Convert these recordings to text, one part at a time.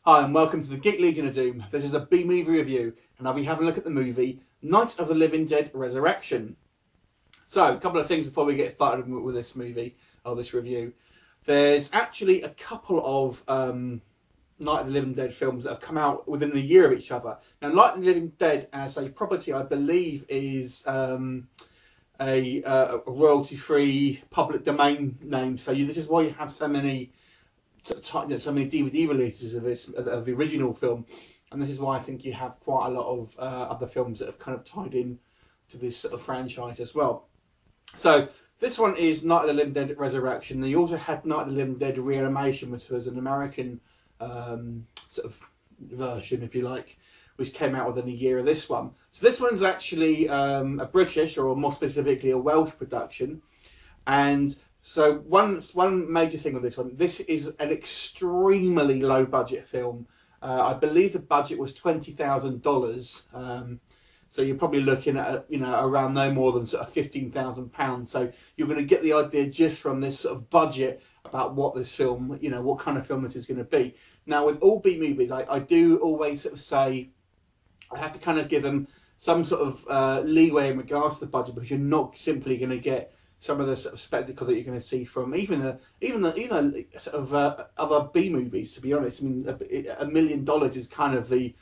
Hi and welcome to the Geek Legion of Doom. This is a B-movie review and I'll be having a look at the movie Night of the Living Dead Resurrection. So, a couple of things before we get started with this movie, or this review. There's actually a couple of Night of the Living Dead films that have come out within the year of each other. Now, Night of the Living Dead as a property, I believe, is a royalty-free public domain name. So this is why you have so many DVD releases of the original film, and this is why I think you have quite a lot of other films that have kind of tied in to this sort of franchise as well. So this one is Night of the Living Dead Resurrection. You also had Night of the Living Dead Reanimation, which was an American sort of version, if you like, which came out within a year of this one. So this one's actually a British, or more specifically a Welsh production, and so one major thing with this one, this is an extremely low budget film. I believe the budget was $20,000. So you're probably looking at, around no more than sort of £15,000. So you're going to get the idea just from this sort of budget about what this film, what kind of film this is going to be. Now, with all B movies, I do always sort of say I have to kind of give them some sort of leeway in regards to the budget, because you're not simply going to get some of the sort of spectacle that you're going to see from even sort of other B movies. To be honest, I mean, $1 million is kind of the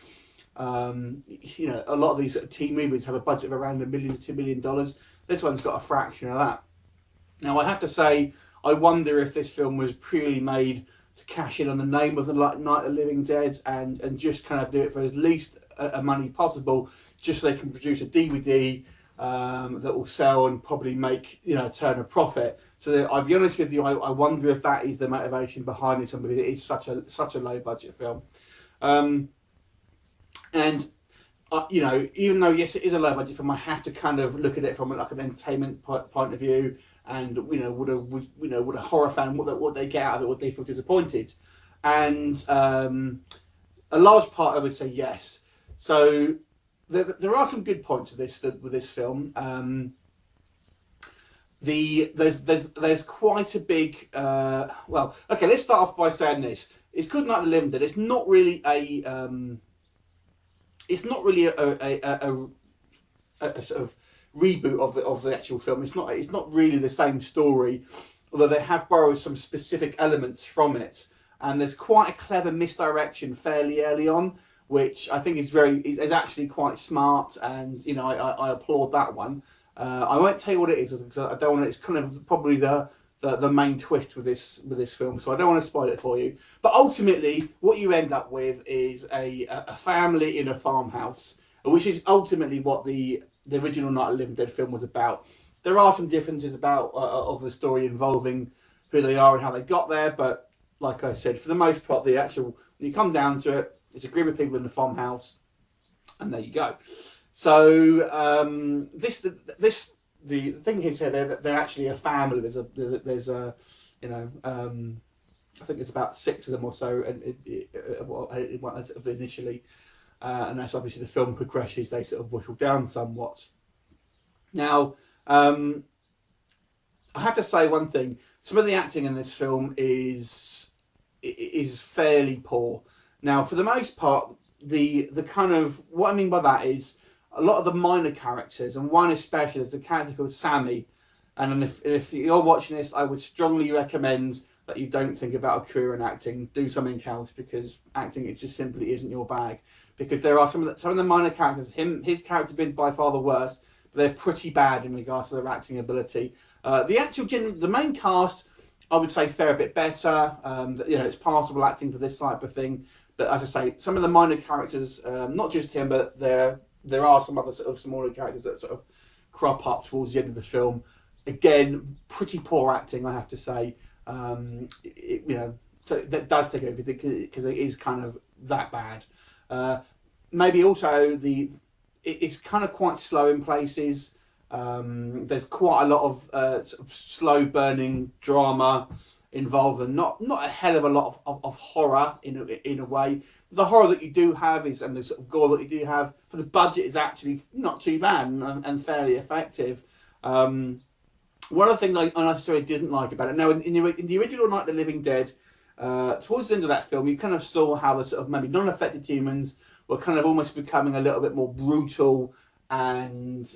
a lot of these sort of teen movies have a budget of around $1 million to $2 million. This one's got a fraction of that. Now, I have to say, I wonder if this film was purely made to cash in on the name of the Night of the Living Dead and just kind of do it for as least money possible, just so they can produce a DVD that will sell and probably make a turn of profit. So I'll be honest with you, I wonder if that is the motivation behind this one, because it is such a low budget film. And even though yes, it is a low budget film, I have to kind of look at it from like an entertainment point of view. And would a horror fan, what they get out of it, would they feel disappointed? And a large part, I would say yes. So there are some good points with this film. There's quite a big well, okay, let's start off by saying this. It's called Night of the Living Dead. It's not really a sort of reboot of the actual film. It's not really the same story, although they have borrowed some specific elements from it. And there's quite a clever misdirection fairly early on, which I think is actually quite smart, and I applaud that one. I won't tell you what it is, because I don't want to. It's kind of probably the main twist with this film, so I don't want to spoil it for you. But ultimately, what you end up with is a family in a farmhouse, which is ultimately what the original Night of the Living Dead film was about. There are some differences about of the story involving who they are and how they got there, but like I said, for the most part, when you come down to it, it's a group of people in the farmhouse, and there you go. So the thing is here, they're actually a family. There's a I think there's about 6 of them or so, and initially, and as obviously the film progresses, they sort of whittle down somewhat. Now, I have to say one thing: some of the acting in this film is fairly poor. Now, for the most part, the kind of, what I mean by that is a lot of the minor characters, and one especially is the character called Sammy. And if you're watching this, I would strongly recommend that you don't think about a career in acting. Do something else, because acting, it just simply isn't your bag. Because there are some of the minor characters. His character being by far the worst, but they're pretty bad in regards to their acting ability. The main cast, I would say, fare a bit better. It's passable acting for this type of thing. But as I say, some of the minor characters, not just him, but there are some other sort of smaller characters that sort of crop up towards the end of the film. Again, pretty poor acting, I have to say. So that does take everything, because it is kind of that bad. Maybe also it's kind of quite slow in places. There's quite a lot of sort of slow burning drama involved, and not a hell of a lot of horror in a way. The horror that you do have and the sort of gore that you do have for the budget is actually not too bad and fairly effective. One of the things I necessarily didn't like about it, now in the original Night of the Living Dead, towards the end of that film, you kind of saw how the sort of maybe non-affected humans were kind of almost becoming a little bit more brutal, and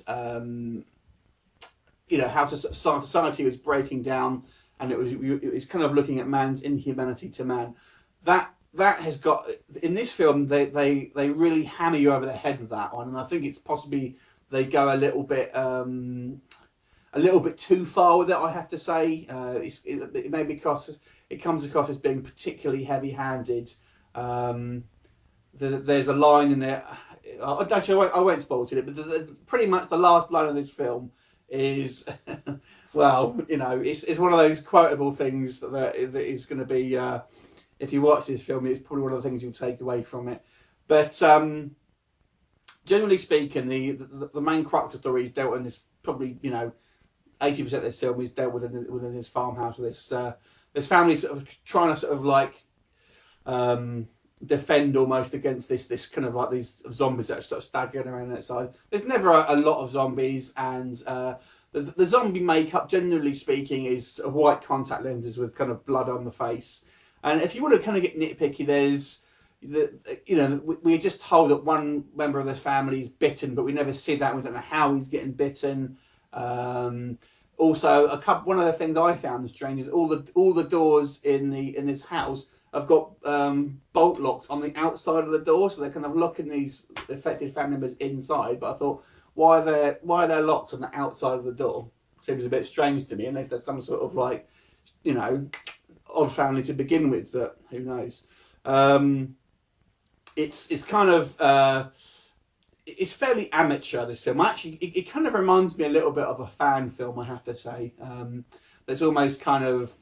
you know, how society was breaking down, and it was kind of looking at man's inhumanity to man. That has got, in this film, they really hammer you over the head with that one, and I think it's possibly they go a little bit too far with it, I have to say. It may be because it comes across as being particularly heavy-handed. There's a line in it. Actually, I won't spoil it, but pretty much the last line of this film is, well, you know, it's one of those quotable things that is going to be. If you watch this film, it's probably one of the things you'll take away from it. But generally speaking, the main crux of the story is dealt with in this, probably, you know, 80% of this film is dealt with within this farmhouse, with this family sort of trying to sort of like defend almost against this kind of like these zombies that are sort of staggering around outside. There's never a lot of zombies, and the zombie makeup, generally speaking, is white contact lenses with kind of blood on the face. And if you want to kind of get nitpicky, there's you know, we're just told that one member of this family is bitten, but we never see that. We don't know how he's getting bitten. Also, one of the things I found strange is all the doors in this house have got bolt locks on the outside of the door, so they're kind of locking these affected family members inside. But I thought, why are they locked on the outside of the door? Seems a bit strange to me, unless there's some sort of, like, you know, odd family to begin with, but who knows. It's kind of it's fairly amateur, this film. Actually, it kind of reminds me a little bit of a fan film, I have to say. That's almost kind of,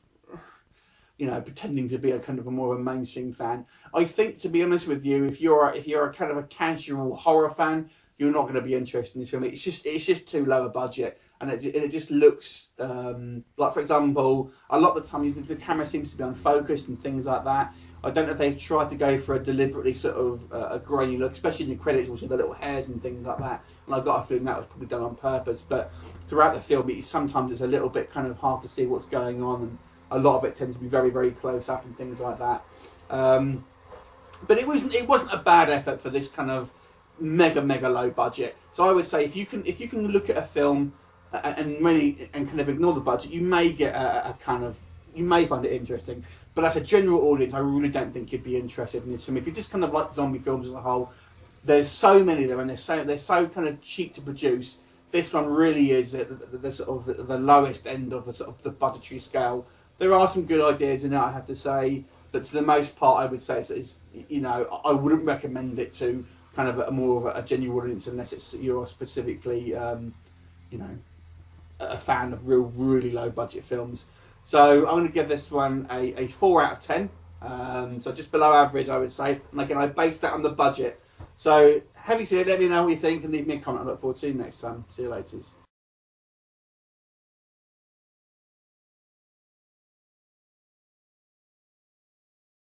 you know, pretending to be a kind of a more of a mainstream fan. I think, to be honest with you, if you're a kind of a casual horror fan, you're not going to be interested in this film. It's just too low a budget, and it just looks like, for example, a lot of the time the camera seems to be unfocused and things like that. I don't know if they've tried to go for a deliberately sort of a grainy look, especially in the credits, also the little hairs and things like that. And I got a feeling that was probably done on purpose. But throughout the film, sometimes it's a little bit kind of hard to see what's going on, and a lot of it tends to be very, very close up and things like that. But it wasn't a bad effort for this kind of mega low budget. So I would say if you can look at a film and kind of ignore the budget, you may get you may find it interesting. But as a general audience, I really don't think you'd be interested in this film. If you just kind of like zombie films as a whole, there's so many of them, and they're so kind of cheap to produce. This one really is the sort of the lowest end of the sort of the budgetary scale. There are some good ideas in it, I have to say, but to the most part, I would say it's you know, I wouldn't recommend it to kind of a more of a genuine audience unless you're specifically you know, a fan of really low budget films. So I'm going to give this one a 4 out of 10. So just below average, I would say. And again, I based that on the budget. So have you seen it? Let me know what you think and leave me a comment. I look forward to you next time. See you later.